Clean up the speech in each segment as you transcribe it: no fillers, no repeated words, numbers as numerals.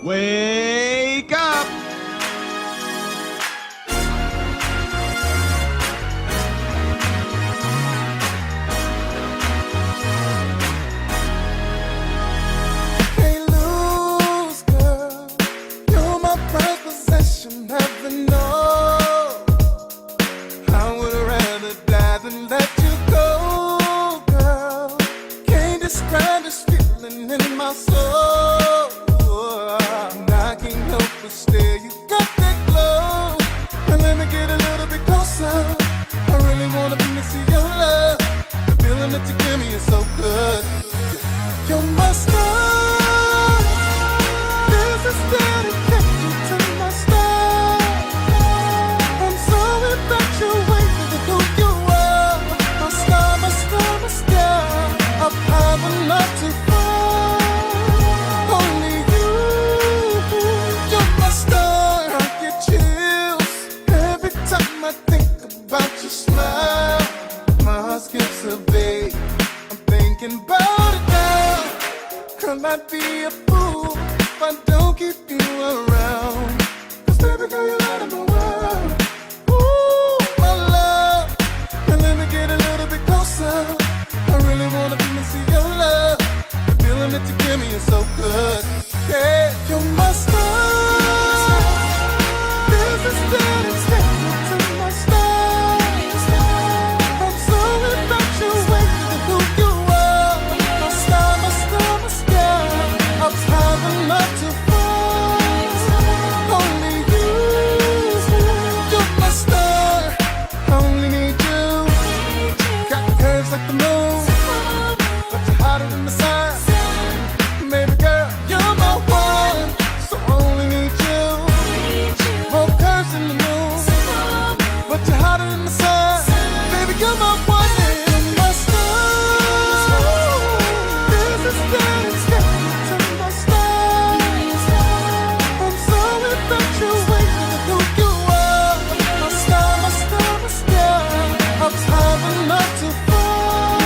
Wake up! Hey, lose, girl. You're my prized possession, heaven knows. I would rather die than let you go, girl. Can't describe this feeling in my soul. And I can't help but stare. You got that glow. And let me get a little bit closer. I really wanna be to see your love. The feeling that you give me is so good. You're my star. This is dedicated to my star. I'm so infatuated with who you are. My star, my star, my star. Up high but not too far. Only you. You're my star. I get chills every time I think about your smile. My heart skips a beat. I'm thinking about it now. Could I be a fool if I don't keep you around? 'Cause baby girl, you're out of my world. Ooh, my love. And let me get a little bit closer. I really wanna be to see your love. The feeling that you give me is so good. Yeah, you're my star. This is dedicated to my star. I'm so infatuated with who you are. My star, my star, my star. Up high but not too far. Only you. You're my star. I only need you. Got curves like the moon, but you're hotter than the sun. Baby girl, you're my one, so I only need you. More curves than the moon, but you're hotter than the sun. Baby, you're my one, you're my star. This is dedicated to my star. I'm so infatuated with who you are. My star, my star, my star. Up high but not too far.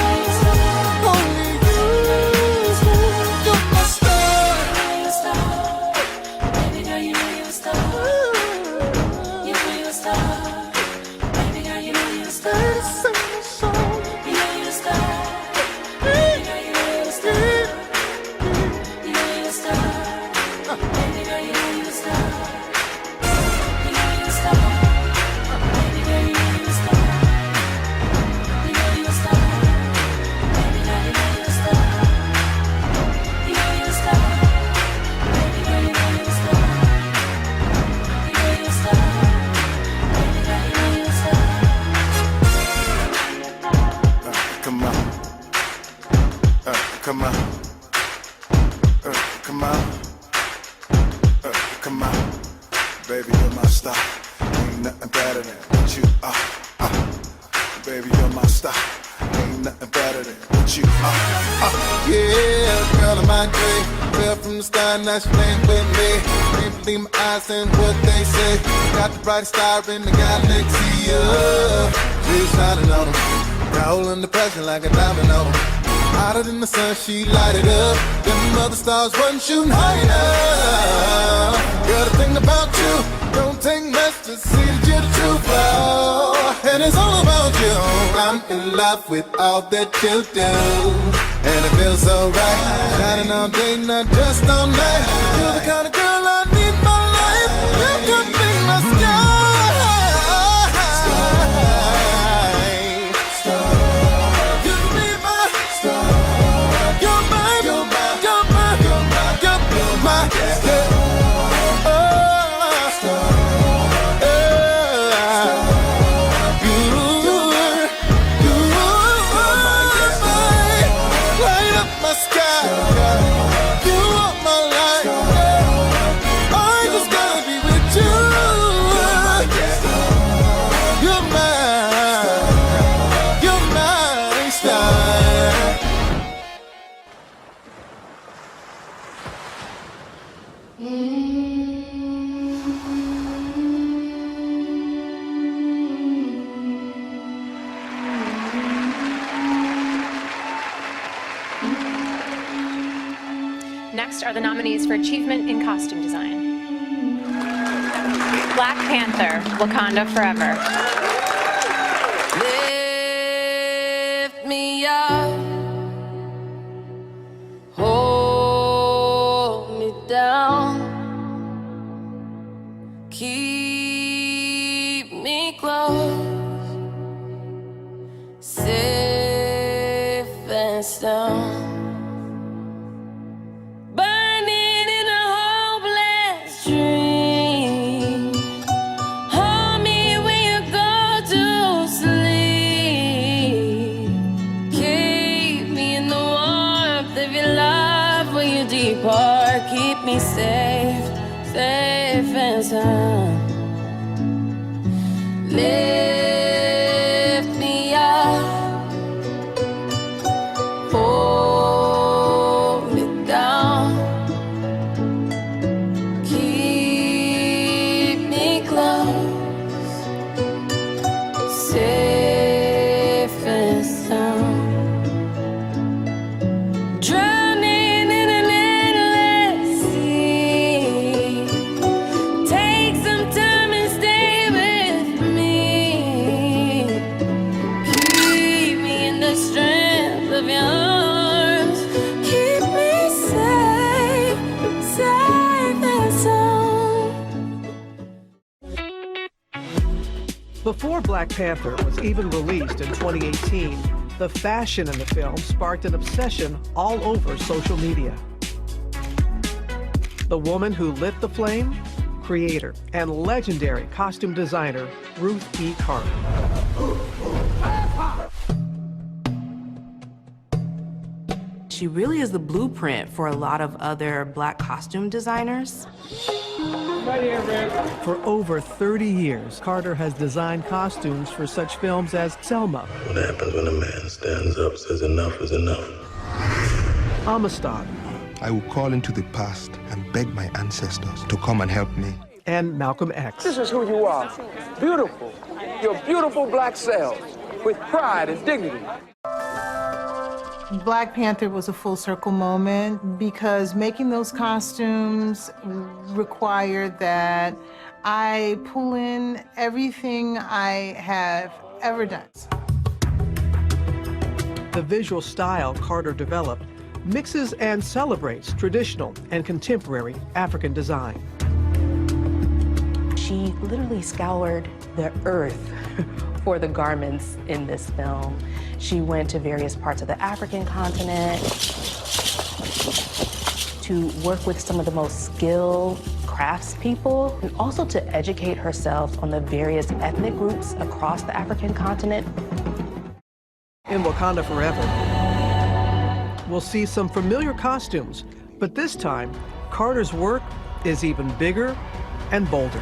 Only you. You're my star. Baby girl, you know you're a star. You know you're a star. Baby girl, you know you're a star. Sing a song. You know you're a star. Baby girl, you know you're a star. You know you're a star. Baby girl, you know you're a star. You know you're a star. Baby girl, you know you're a star. You know you're a star. Baby girl, you know you're a star. You know you're a star. Baby girl, you know you're a star. You know you're a star. Baby girl, you know you're a star. Come on. Come on. Come on. Come on. Baby, you're my star. Ain't nothing better than what you are. Baby, you're my star. Ain't nothing better than what you are. Yeah, girl of my dream. Real from the start, now she playing with me. Can't believe my eyes and what they say. Got the brightest star in the galaxy. She's shining on them. Roll under pressure like a diamond on them. Hotter than the sun, she light it up. Them other stars wasn't shooting high enough. Girl, the thing about you, don't take much to see that you're the true flow. And it's all about you. I'm in love with all that you do. And it feels so right. Shining all day, not just all night. You're the kind of girl I need in my life. You could be my sky. Next are the nominees for Achievement in Costume Design. Black Panther, Wakanda Forever. Lift me up, hold me down, keep me close, safe and sound. Burning in a hopeless dream. Hold me when you go to sleep. Keep me in the warmth of your love when you depart. Keep me safe, safe and sound. Lift me up, hold me down, keep me close, safe and sound. Drowning in an endless sea. Take some time and stay with me. Keep me in the strength of your arms. Keep me safe, safe and sound. Before Black Panther was even released in 2018, the fashion in the film sparked an obsession all over social media. The woman who lit the flame? Creator and legendary costume designer Ruth E. Carter. She really is the blueprint for a lot of other Black costume designers. For over 30 years, Carter has designed costumes for such films as Selma, What happens when a man stands up, says enough is enough? Amistad, I will call into the past and beg my ancestors to come and help me. and Malcolm X. This is who you are. Beautiful. Your beautiful black selves with pride and dignity. Black Panther was a full circle moment because making those costumes required that I pull in everything I have ever done. The visual style Carter developed mixes and celebrates traditional and contemporary African design. She literally scoured the earth for the garments in this film. She went to various parts of the African continent to work with some of the most skilled craftspeople and also to educate herself on the various ethnic groups across the African continent. In Wakanda Forever, we'll see some familiar costumes, but this time, Carter's work is even bigger and bolder.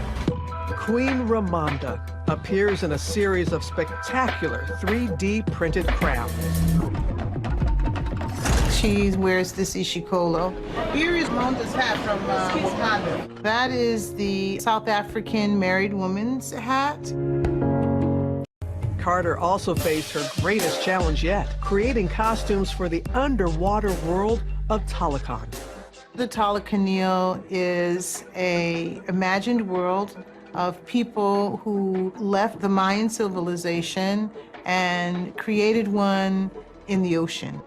Queen Ramonda appears in a series of spectacular 3D printed crafts. She wears this ishikolo. Here is Ramonda's hat from Wakanda. That is the South African married woman's hat. Carter also faced her greatest challenge yet, creating costumes for the underwater world of Talokan. The Talokanil is an imagined world of people who left the Mayan civilization and created one in the ocean.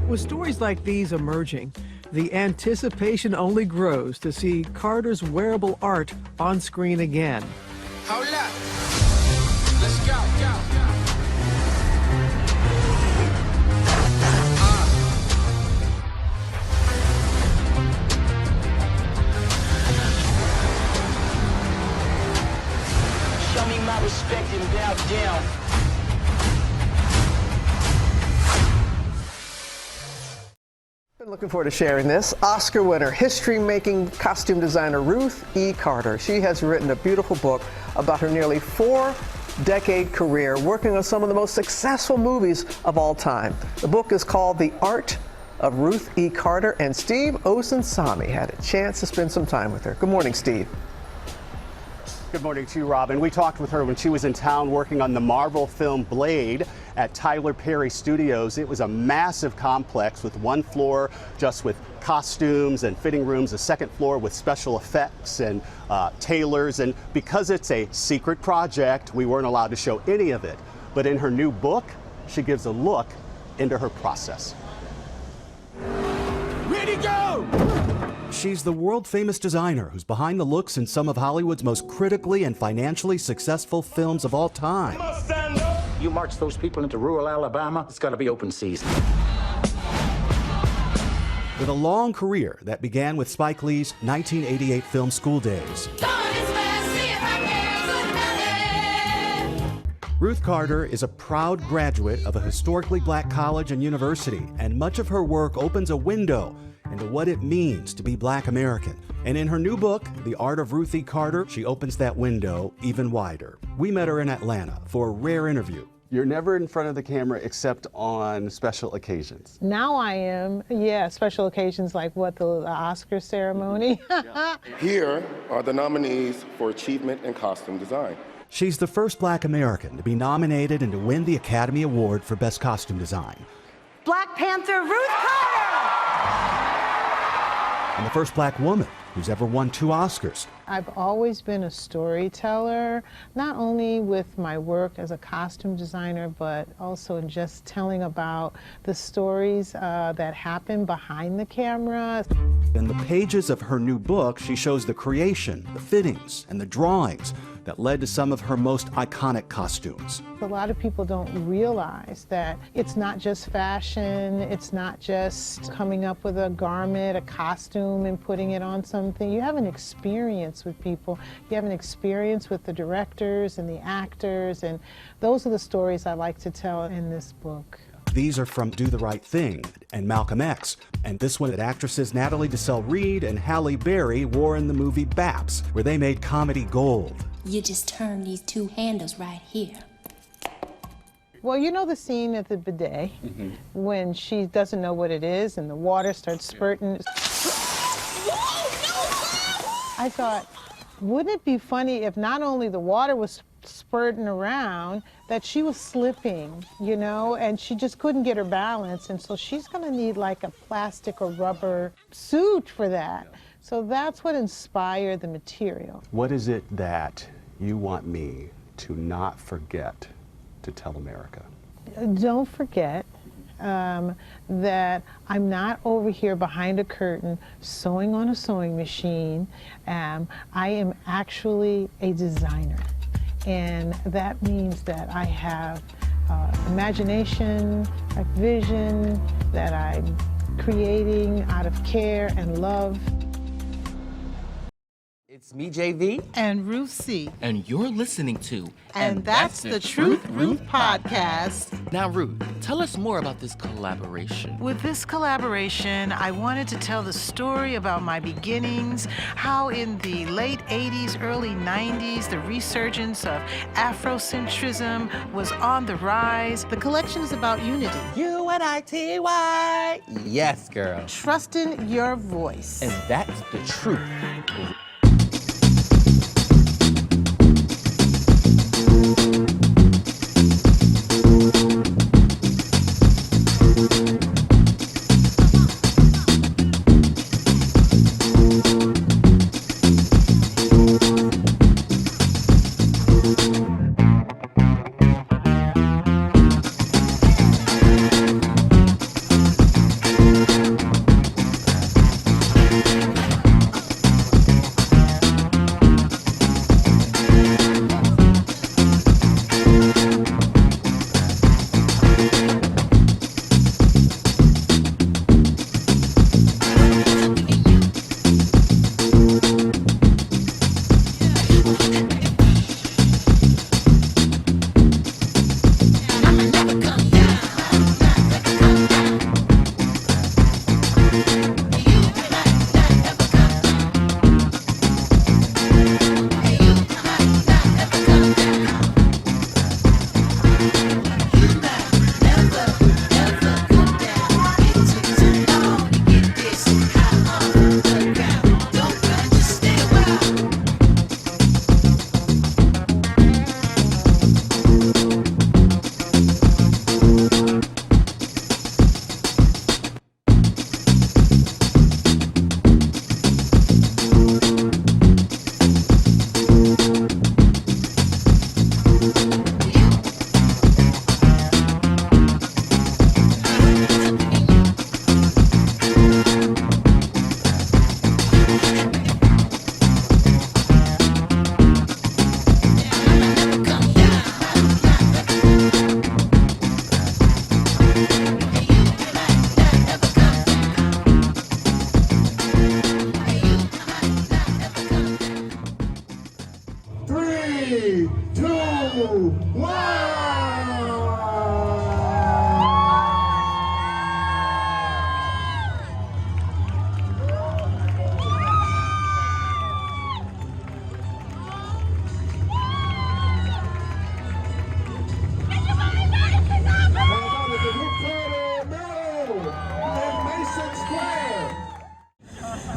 With stories like these emerging, the anticipation only grows to see Carter's wearable art on screen again. Hold up. Let's go. Show me my respect and bow down. Been looking forward to sharing this. Oscar winner, history-making costume designer Ruth E. Carter. She has written a beautiful book about her nearly 4-decade career working on some of the most successful movies of all time. The book is called The Art of Ruth E. Carter, and Steve Osunsami had a chance to spend some time with her. Good morning, Steve. Good morning to you, Robin. We talked with her when she was in town working on the Marvel film Blade. at Tyler Perry Studios. It was a massive complex with one floor just with costumes and fitting rooms, a second floor with special effects and tailors. And because it's a secret project, we weren't allowed to show any of it. But in her new book, she gives a look into her process. Ready, go! She's the world-famous designer who's behind the looks in some of Hollywood's most critically and financially successful films of all time. You march those people into rural Alabama, it's gotta be open season. With a long career that began with Spike Lee's 1988 film School Days. Ruth Carter is a proud graduate of a historically black college and university, and much of her work opens a window into what it means to be Black American. And in her new book, The Art of Ruth E. Carter, she opens that window even wider. We met her in Atlanta for a rare interview. You're never in front of the camera except on special occasions. Now I am, yeah, special occasions like what, the Oscar ceremony? Here are the nominees for Achievement in Costume Design. She's the first Black American to be nominated and to win the Academy Award for Best Costume Design. Black Panther Ruth Carter! And the first Black woman who's ever won 2 Oscars. I've always been a storyteller, not only with my work as a costume designer, but also in just telling about the stories that happen behind the camera. In the pages of her new book, she shows the creation, the fittings, and the drawings that led to some of her most iconic costumes. A lot of people don't realize that it's not just fashion, it's not just coming up with a garment, a costume, and putting it on something. You have an experience with people. You have an experience with the directors and the actors, and those are the stories I like to tell in this book. These are from Do the Right Thing and Malcolm X, and this one that actresses Natalie Desselle Reid and Halle Berry wore in the movie Baps, where they made comedy gold. You just turn these 2 handles right here. Well, you know the scene at the bidet when she doesn't know what it is and the water starts spurting. I thought, wouldn't it be funny if not only the water was spurting around, that she was slipping, you know, and she just couldn't get her balance, and so she's gonna need like a plastic or rubber suit for that. So that's what inspired the material. What is it that you want me to not forget to tell America? Don't forget that I'm not over here behind a curtain sewing on a sewing machine. I am actually a designer. And that means that I have imagination, a vision, that I'm creating out of care and love. It's me, JV. And Ruth C. And you're listening to... And that's the Truth Ruth podcast. Now, Ruth, tell us more about this collaboration. With this collaboration, I wanted to tell the story about my beginnings, how in the late 80s, early 90s, the resurgence of Afrocentrism was on the rise. The collection is about unity. UNITY. Yes, girl. Trusting your voice. And that's the truth.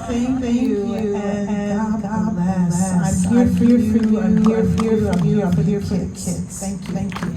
Thank you, and God bless. I'm here for you. I'm here for you. I'm here for your kids. Thank you. Thank you.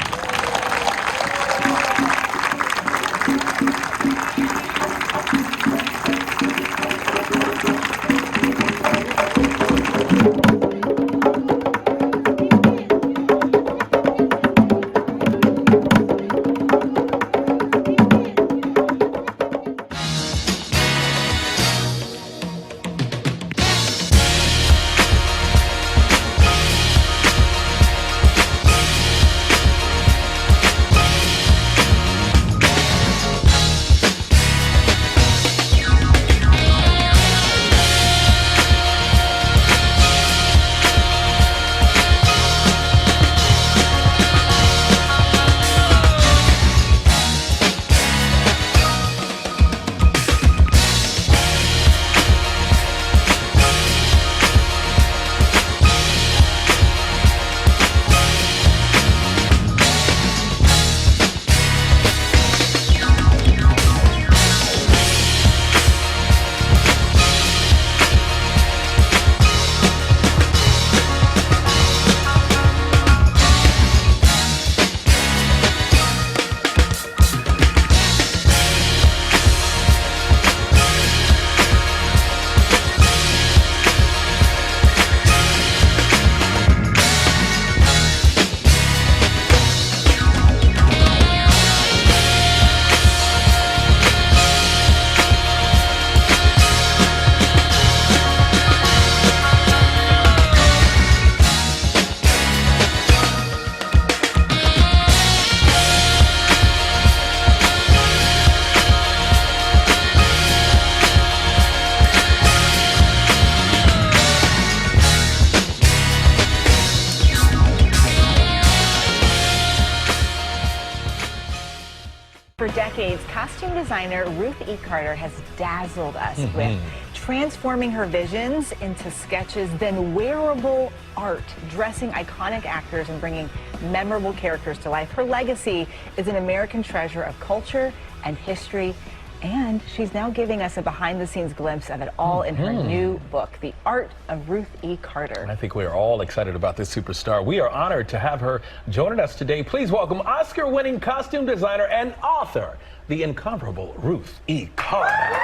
For decades, costume designer Ruth E. Carter has dazzled us with transforming her visions into sketches, then wearable art, dressing iconic actors and bringing memorable characters to life. Her legacy is an American treasure of culture and history, and she's now giving us a behind-the-scenes glimpse of it all in her new book, The Art of Ruth E. Carter. I think we are all excited about this superstar. We are honored to have her joining us today. Please welcome Oscar-winning costume designer and author, the incomparable Ruth E. Carter.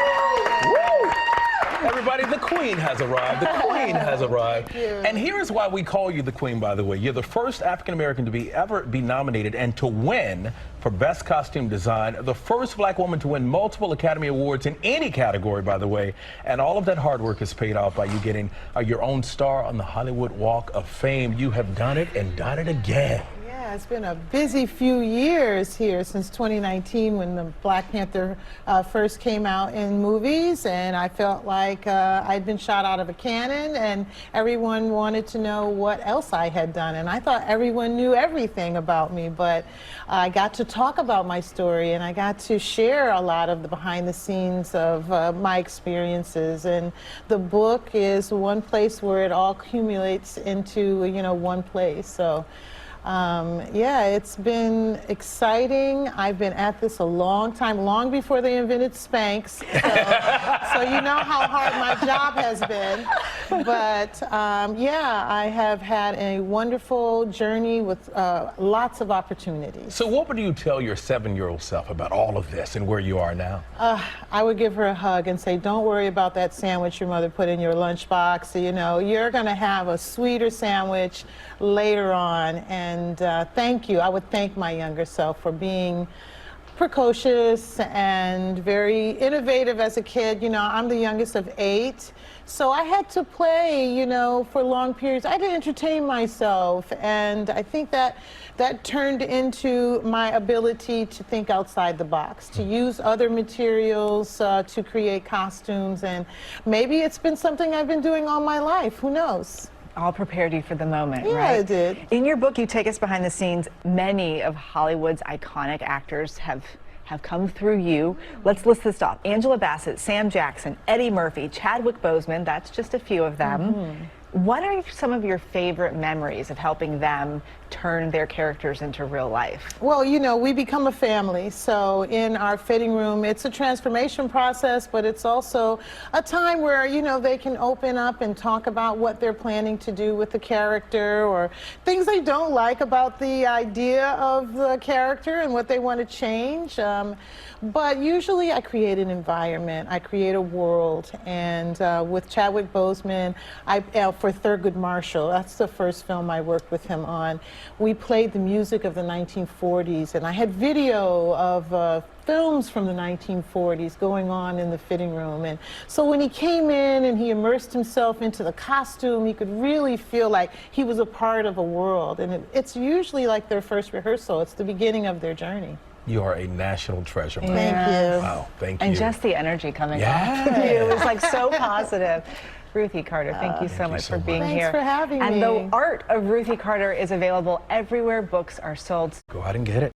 Woo! Everybody, the Queen has arrived. The Queen has arrived. And here's why we call you the Queen, by the way. You're the first African-American to ever be nominated and to win for Best Costume Design, the first black woman to win multiple Academy Awards in any category, by the way. And all of that hard work is paid off by you getting your own star on the Hollywood Walk of Fame. You have done it and done it again. Yeah, it's been a busy few years here since 2019 when the Black Panther first came out in movies, and I felt like I'd been shot out of a cannon and everyone wanted to know what else I had done, and I thought everyone knew everything about me, but I got to talk about my story and I got to share a lot of the behind the scenes of my experiences, and the book is one place where it all accumulates into, you know, one place. So yeah, it's been exciting. I've been at this a long time, long before they invented Spanx. So you know how hard my job has been. But yeah, I have had a wonderful journey with lots of opportunities. So what would you tell your 7-year-old self about all of this and where you are now? I would give her a hug and say, don't worry about that sandwich your mother put in your lunchbox. You know, you're going to have a sweeter sandwich later on. And thank you. I would thank my younger self for being precocious and very innovative as a kid. You know, I'm the youngest of 8, so I had to play, you know, for long periods. I had to entertain myself, and I think that turned into my ability to think outside the box, to use other materials to create costumes, and maybe it's been something I've been doing all my life. Who knows? All prepared you for the moment, yeah, right? I did. In your book, you take us behind the scenes. Many of Hollywood's iconic actors have come through you. Let's list this off. Angela Bassett, Sam Jackson, Eddie Murphy, Chadwick Boseman, that's just a few of them. What are some of your favorite memories of helping them turn their characters into real life? Well, you know, we become a family, so in our fitting room, it's a transformation process, but it's also a time where, you know, they can open up and talk about what they're planning to do with the character or things they don't like about the idea of the character and what they want to change. But usually I create an environment, I create a world, and with Chadwick Boseman, for Thurgood Marshall, that's the first film I worked with him on, we played the music of the 1940s, and I had video of films from the 1940s going on in the fitting room. And so when he came in and he immersed himself into the costume, he could really feel like he was a part of a world. And it's usually like their first rehearsal. It's the beginning of their journey. You are a national treasure, man. Thank you. Wow, thank you. And just the energy coming Yes. off of you. It was like so positive. Ruth E. Carter, thank you so much for being here. Thanks for having me. And the art of Ruth E. Carter is available everywhere books are sold. Go out and get it.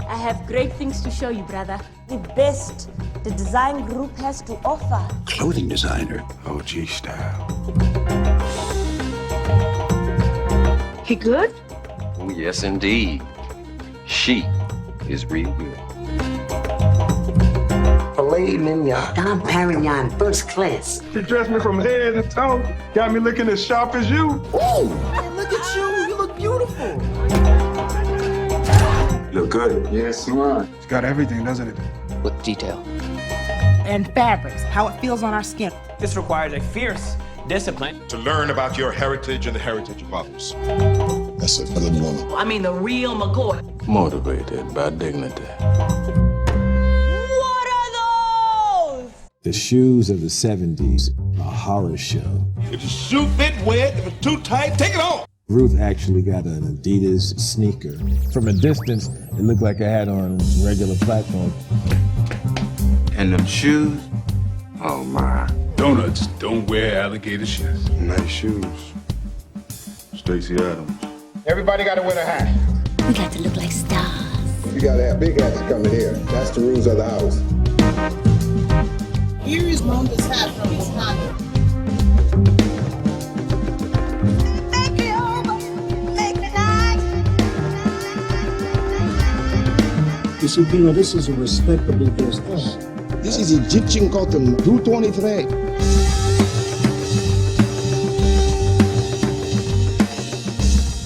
I have great things to show you, brother. The best the design group has to offer. Clothing designer, OG style. He good? Oh, yes, indeed. She is real good. Filet mignon. Dom Perignon, first class. She dressed me from head to toe. Got me looking as sharp as you. Ooh, look at you. You look beautiful. You look good. Yes, man. It's got everything, doesn't it? With detail. And fabrics, how it feels on our skin. This requires a fierce discipline. To learn about your heritage and the heritage of others. That's a good woman. I mean, the real McCoy. Motivated by dignity. What are those? The shoes of the 70s, a horror show. If the shoe fit wet, if it's too tight, take it off. Ruth actually got an Adidas sneaker. From a distance, it looked like I had on regular platform. And them shoes? Oh my. Donuts don't wear alligator shoes. Nice shoes. Stacey Adams. Everybody got to wear a hat. We got to look like stars. You gotta have big hats coming here. That's the rules of the house. Here is Monda's hat from his pocket. You see, Pino, this is a respectable business. This is Egyptian cotton, 223.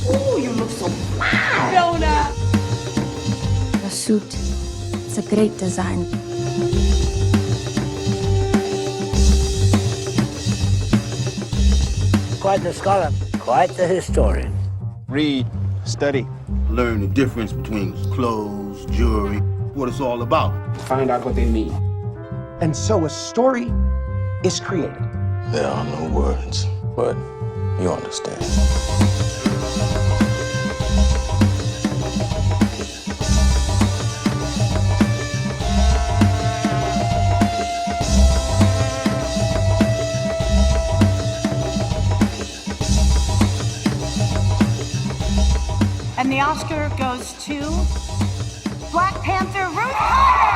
Ooh, you look so wow. Fiona. The suit, it's a great design. Quite the scholar, quite the historian. Read, study. Learn the difference between clothes, jewelry, what it's all about. Find out what they mean. And so a story is created. There are no words, but you understand. And the Oscar goes to Black Panther Ruth Carter!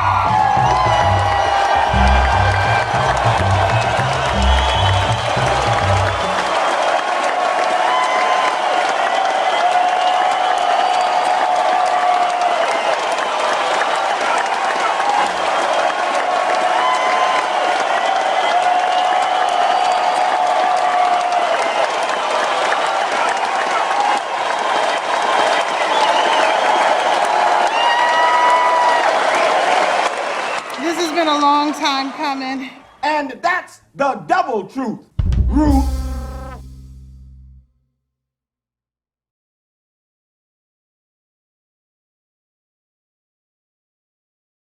This has been a long time coming. And that's the double truth. Ruth